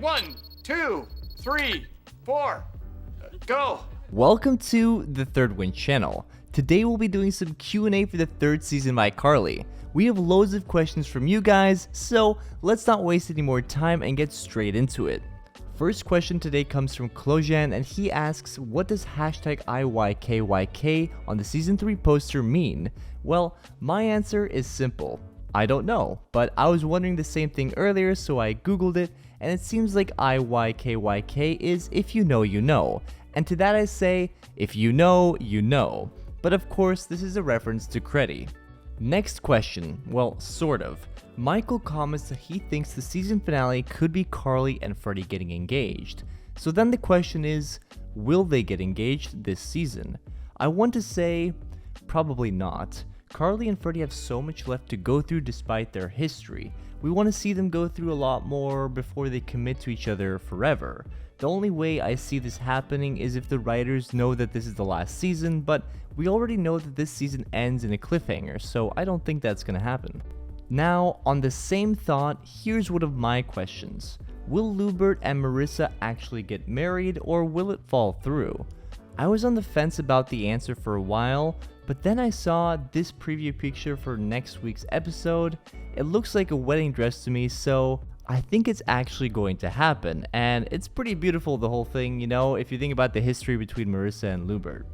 1, 2, 3, 4, go! Welcome to the Third Win channel. Today we'll be doing some Q&A for the third season of iCarly. We have loads of questions from you guys, so let's not waste any more time and get straight into it. First question today comes from Klojan, and he asks, what does hashtag IYKYK on the season 3 poster mean? Well, my answer is simple. I don't know, but I was wondering the same thing earlier, so I googled it, and it seems like IYKYK is if you know, you know. And to that I say, if you know, you know. But of course, this is a reference to Freddie. Next question, well, sort of. Michael comments that he thinks the season finale could be CARLY and Freddie getting engaged. So then the question is, will they get engaged this season? I want to say, probably not. CARLY and Freddie have so much left to go through despite their history. We want to see them go through a lot more before they commit to each other forever. The only way I see this happening is if the writers know that this is the last season, but we already know that this season ends in a cliffhanger, so I don't think that's gonna happen. Now, on the same thought, here's one of my questions. Will Lubert and Marissa actually get married, or will it fall through? I was on the fence about the answer for a while, but then I saw this preview picture for next week's episode. It looks like a wedding dress to me, so I think it's actually going to happen, and it's pretty beautiful, the whole thing, you know, if you think about the history between Marissa and Lubert.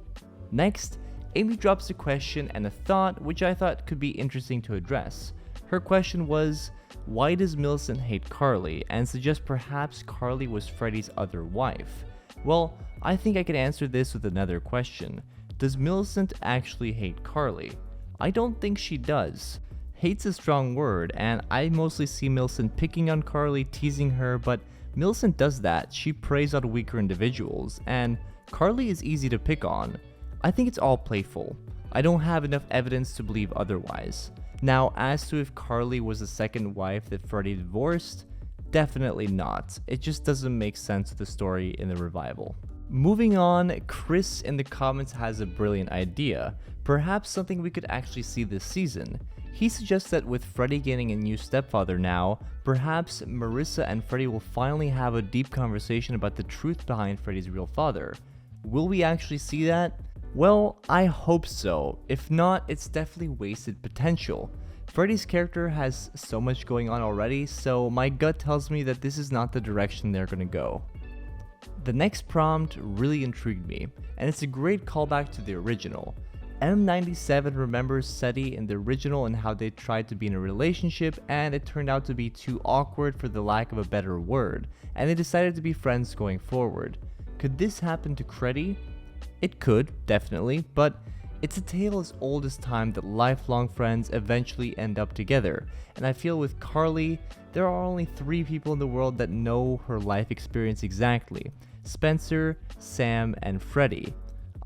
Next, Amy drops a question and a thought which I thought could be interesting to address. Her question was, why does Millicent hate CARLY, and suggests perhaps CARLY was Freddie's other wife? Well, I think I could answer this with another question. Does Millicent actually hate CARLY? I don't think she does. Hate's a strong word, and I mostly see Millicent picking on CARLY, teasing her, but Millicent does that. She preys on weaker individuals, and CARLY is easy to pick on. I think it's all playful. I don't have enough evidence to believe otherwise. Now, as to if CARLY was the second wife that Freddie divorced, definitely not. It just doesn't make sense with the story in the revival. Moving on, Chris in the comments has a brilliant idea, perhaps something we could actually see this season. He suggests that with Freddie getting a new stepfather now, perhaps Marissa and Freddie will finally have a deep conversation about the truth behind Freddie's real father. Will we actually see that? Well, I hope so. If not, it's definitely wasted potential. Freddie's character has so much going on already, so my gut tells me that this is not the direction they're gonna go. The next prompt really intrigued me, and it's a great callback to the original. M97 remembers Seti in the original and how they tried to be in a relationship, and it turned out to be too awkward for the lack of a better word, and they decided to be friends going forward. Could this happen to Freddie? It could, definitely, but it's a tale as old as time that lifelong friends eventually end up together, and I feel with CARLY, there are only 3 people in the world that know her life experience exactly: Spencer, Sam, and Freddie.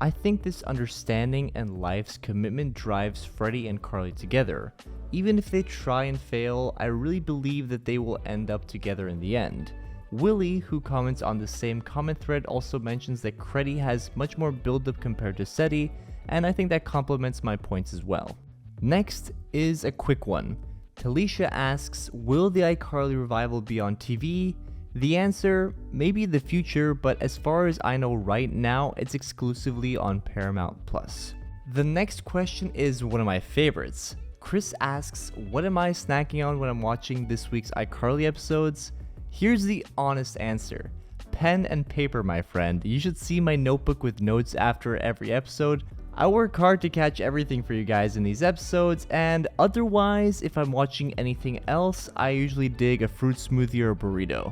I think this understanding and life's commitment drives Freddie and CARLY together. Even if they try and fail, I really believe that they will end up together in the end. Willie, who comments on the same comment thread, also mentions that Freddie has much more build-up compared to Seti, and I think that complements my points as well. Next is a quick one. Talisha asks, will the iCarly revival be on TV? The answer, maybe in the future, but as far as I know right now, it's exclusively on Paramount+. The next question is one of my favorites. Chris asks, what am I snacking on when I'm watching this week's iCarly episodes? Here's the honest answer. Pen and paper, my friend. You should see my notebook with notes after every episode. I work hard to catch everything for you guys in these episodes, and otherwise, if I'm watching anything else, I usually dig a fruit smoothie or a burrito.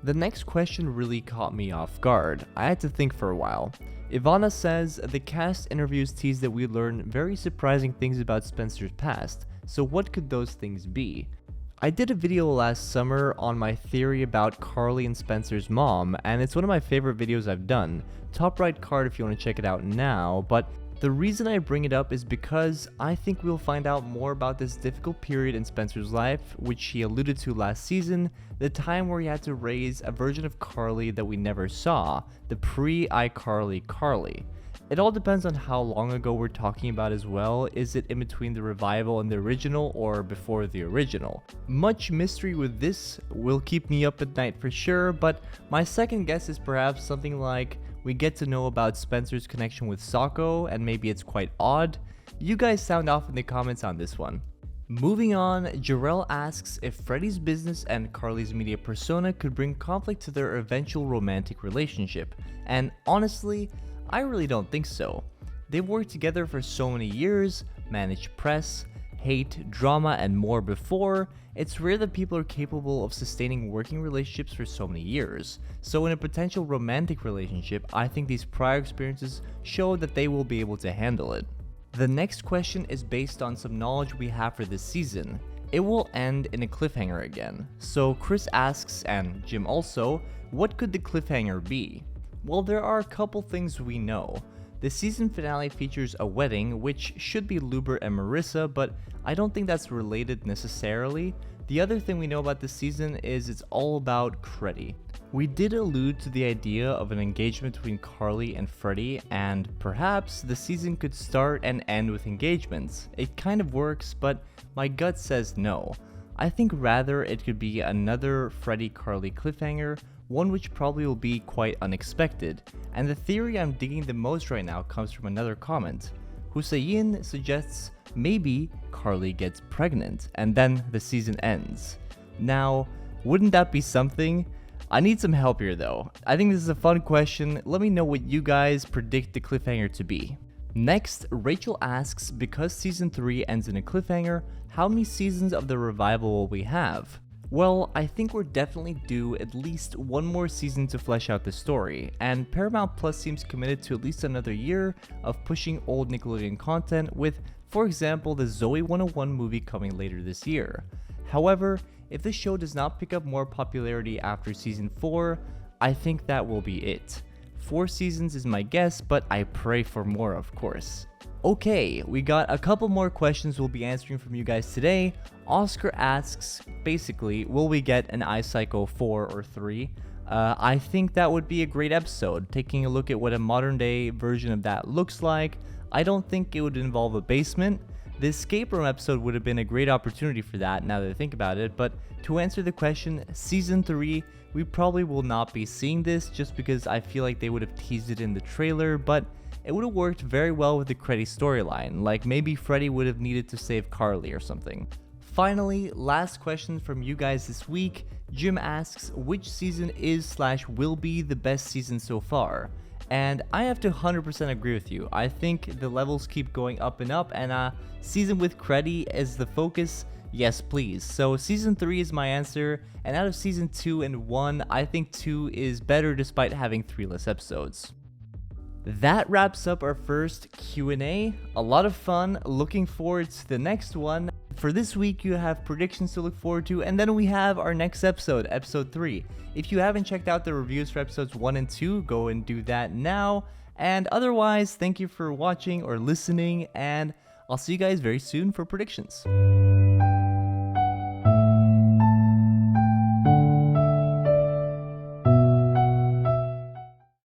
The next question really caught me off guard. I had to think for a while. Ivana says, the cast interviews tease that we learn very surprising things about Spencer's past, so what could those things be? I did a video last summer on my theory about CARLY and Spencer's mom, and it's one of my favorite videos I've done. Top right card if you want to check it out now, but the reason I bring it up is because I think we'll find out more about this difficult period in Spencer's life, which he alluded to last season, the time where he had to raise a version of CARLY that we never saw, the pre-iCarly CARLY. It all depends on how long ago we're talking about as well. Is it in between the revival and the original or before the original? Much mystery with this will keep me up at night for sure, but my second guess is perhaps something like we get to know about Spencer's connection with Sako and maybe it's quite odd. You guys sound off in the comments on this one. Moving on, Jarrell asks if Freddie's business and CARLY'S media persona could bring conflict to their eventual romantic relationship, and honestly, I really don't think so. They've worked together for so many years, managed press, hate, drama, and more before. It's rare that people are capable of sustaining working relationships for so many years. So in a potential romantic relationship, I think these prior experiences show that they will be able to handle it. The next question is based on some knowledge we have for this season. It will end in a cliffhanger again. So Chris asks, and Jim also, what could the cliffhanger be? Well, there are a couple things we know. The season finale features a wedding, which should be Lubert and Marissa, but I don't think that's related necessarily. The other thing we know about this season is it's all about Freddie. We did allude to the idea of an engagement between CARLY and Freddie, and perhaps the season could start and end with engagements. It kind of works, but my gut says no. I think rather it could be another Freddie-CARLY cliffhanger, one which probably will be quite unexpected, and the theory I'm digging the most right now comes from another comment. Hussein suggests maybe CARLY gets pregnant, and then the season ends. Now, wouldn't that be something? I need some help here though. I think this is a fun question. Let me know what you guys predict the cliffhanger to be. Next, Rachel asks, because season 3 ends in a cliffhanger, how many seasons of the revival will we have? Well, I think we're definitely due at least one more season to flesh out the story, and Paramount Plus seems committed to at least another year of pushing old Nickelodeon content with, for example, the Zoe 101 movie coming later this year. However, if the show does not pick up more popularity after season 4, I think that will be it. 4 seasons is my guess, but I pray for more, of course. Okay, we got a couple more questions we'll be answering from you guys today. Oscar asks, basically, will we get an iPsycho 4 or 3? I think that would be a great episode, taking a look at what a modern day version of that looks like. I don't think it would involve a basement. The escape room episode would have been a great opportunity for that now that I think about it, but to answer the question, season 3, we probably will not be seeing this just because I feel like they would have teased it in the trailer, but it would have worked very well with the Freddie storyline, like maybe Freddie would have needed to save CARLY or something. Finally, last question from you guys this week. Jim asks, which season is/will be the best season so far? And I have to 100% agree with you. I think the levels keep going up and up, and season with Freddie as the focus, yes please. So season 3 is my answer, and out of season 2 and 1, I think 2 is better despite having 3 less episodes. That wraps up our first Q&A. A lot of fun, looking forward to the next one. For this week, you have predictions to look forward to, and then we have our next episode, episode 3. If you haven't checked out the reviews for episodes 1 and 2, go and do that now. And otherwise, thank you for watching or listening, and I'll see you guys very soon for predictions.